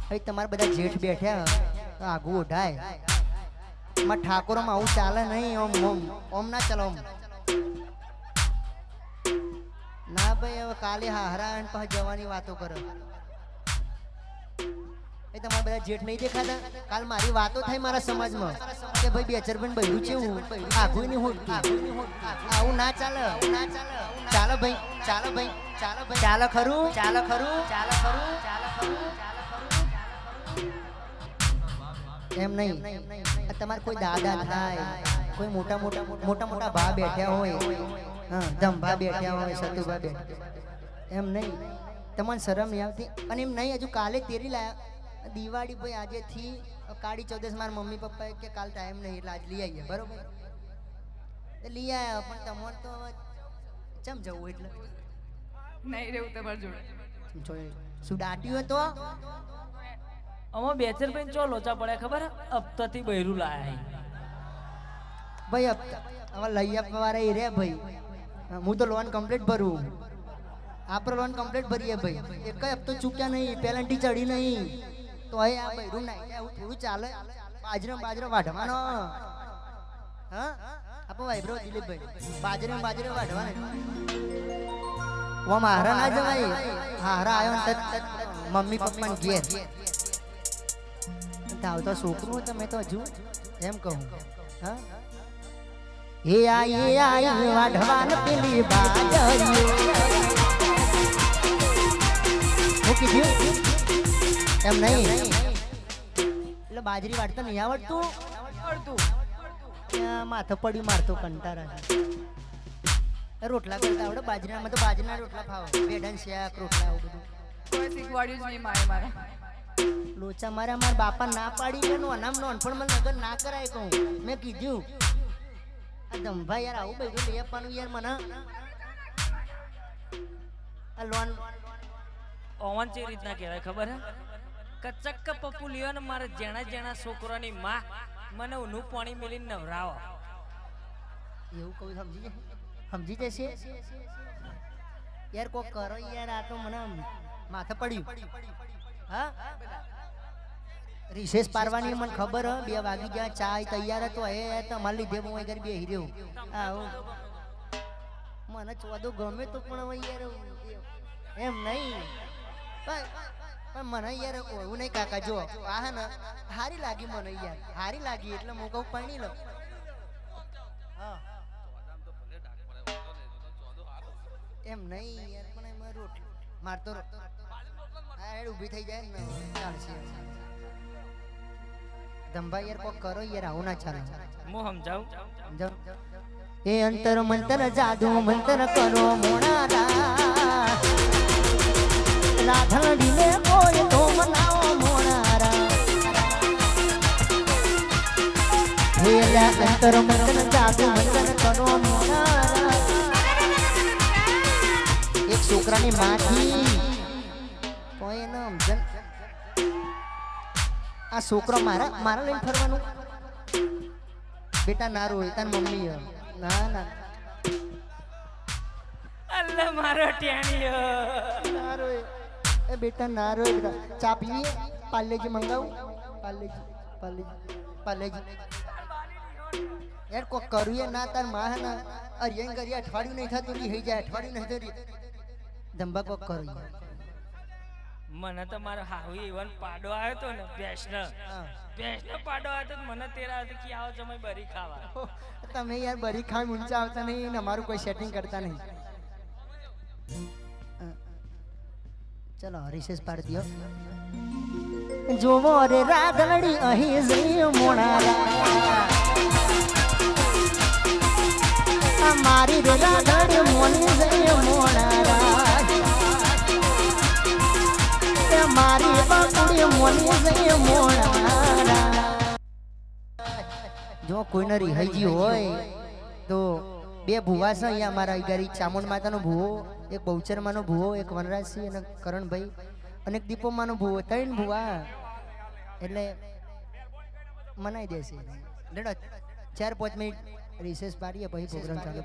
હવે તમારા બધા જેઠ બેઠ્યા આગુ ઓઢાય માં ઠાકોરમાં આવું ચાલે નહીં ઓમ ઓમ ઓમ ના ચાલો ઓમ ના ભાઈ હવે કાલે હારા અને પછી જવાની વાતો કરો એ તમારા બધા જેઠ નહીં દેખાતા કાલ મારી વાતો થાય મારા સમાજમાં કે ભાઈ બે ચાર ભાઈ બૈરું છે હું આગુ નહીં હોતું આવું ના ચાલે ચાલો ભાઈ ચાલો ભાઈ ચાલો ભાઈ ચાલો ખરું ચાલો ખરું ચાલો ખરું ચાલો ખરું એમ નહીં તમારે કોઈ દાદા થાય કોઈ મોટા મોટા મોટા મોટા ભા બેઠ્યા હોય હા ધંભા બેઠ્યા હોય સતુભા બેઠ્યા એમ નહીં તમને શરમ નહીં આવતી અને એમ નહીં હજુ કાલે તેરી લાયા દિવાળી ભાઈ આજે થી કાળી ચૌદસ મારા મમ્મી પપ્પાએ કે કાલ ટાઈમ નહીં એટલે આજ લઈ આવીએ બરોબર લઈ આવ્યા પણ તમારે તો ચમ જવું એટલે નહીં રહેવું તમારી જોડે શું દાટ્યું તો અમે બેચર ભાઈ ચો લોચા પડ્યા ખબર હપ્તાથી બૈરું લાયા ભાઈ હવે લઈ આપવા વાળા એ રે ભાઈ હું તો લોન કમ્પ્લીટ ભરું આપણે લોન કમ્પ્લીટ ભરીએ ભાઈ એક હપ્તો ચૂક્યા નહીં પેનલ્ટી ચડી નહીં તો હવે આ બૈરું નાઈ આવું થોડું ચાલે બાજરો વાઢવાનો હા આપો વાઈબ્રો દિલીપભાઈ બાજરો વાઢવાનો ઓ મારા ના જવાય હારા આવ્યો મમ્મી પપ્પાને ઘેર તાવ તો છોકરું તમે તો હજુ એમ કહું હા એ આઈ વાઢવાન પેલી બાજરીઓ હું કીધું એમ નહીં એટલે બાજરી વાટતા નહીં આવડતું માથે પડી મારતો કંટારા રોટલા કરતા આવડે બાજરામાં તો બાજરીના રોટલા ખાવ બેડન શાક રોટલા આવું બધું કોઈ શીખવાડ્યું જ નહીં મારે લોચા મારા બાપા ના પાડી ગયો અનામ નોનપણમાં લગન ના કરાય કહું મેં કીધું આ ધંભા યાર આવું બધું લઈ આપવાનું યાર મને આ લોન ઓવન ચી રીતના કહેવાય ખબર હે કચક્ક પપ્પુ લ્યો ને મારે જેણા છોકરાની માં મને ઊનું પાણી મેલીને નવરાવો એવું કહું સમજી જશે યાર કોક કરો યાર આ તો મને માથે પડ્યું હા રિસેસ પારવાની મને ખબર હ 2 વાગી ગયા ચા તૈયાર હતો એ તમારે લીધે હું ઘર બેહી રહ્યો આવું મને ચોદો ગમે તો પણ હવે યાર એમ નહીં પણ મને યાર એવું નહીં કાકા જો આ હે ને હારી લાગી મને યાર હારી લાગી એટલે હું કહું પાણી લો હા એમ નહીં યાર પણ એમાં રોટલી મારતો હા એડ ઊભી થઈ જાય ને ચાલશે ધંભા યાર કોક કરો યાર આવું ના ચાલે હું સમજાવું એ અંતર મંતર જાદુ મંતર કરો મોણારા રાધડીને કોઈ તો મનાવો મોણારા હે અંતર મંતર જાદુ મંતર કરો મોણારા એક છોકરાની માથી કોઈ ન સમજન આ છોકરો મારા લઈને ફરવાનું બેટા ના રોય તાર મમ્મી ના ના અલ્લા મારો ટેણીયો ના રોય એ બેટા ના રોય બેટા ચા પીએ પાર્લેજી મંગાવું પાર્લેજી યાર કોક કરું ના તાર માં હે ના અરિયન કરી અઠવાડિયું નહીં થતું રહી જાય અઠવાડિયું નહીં થતું ધંબા કોક કરું મને તો મારો હાવી ઇવન પાડો આવ્યો તો ને ભેંસનો પાડો આવ્યો તો મને તેરા હતો કે આવો જમાઈ બરી ખાવા તમે યાર બરી ખાઈ ઊંચા આવતા નહીં ને અમારું કોઈ સેટિંગ કરતા નહીં ચલો રિસેસ પાડી દો જોવો રે રાધડી અહીં જઈ મોણારા મારી રે રાધડી મોની જઈ મોણારા મારી બાપુડી મોની જઈ મોણારા જો કોઈને રિહાઈજી હોય તો 2 ભુવા છે અહીંયા અમારા ગરી ચામુંડ માતાનો ભુવો એક બહુચરમાનો ભુવો એક વનરાજસિંહ અને કરણભાઈ અને એક દીપોમાનો ભુવો 3 ભુવા એટલે મનાઈ દેશે લેડો 4-5 મિનિટ રિસેસ પાડીએ પછી પ્રોગ્રામ ચાલુ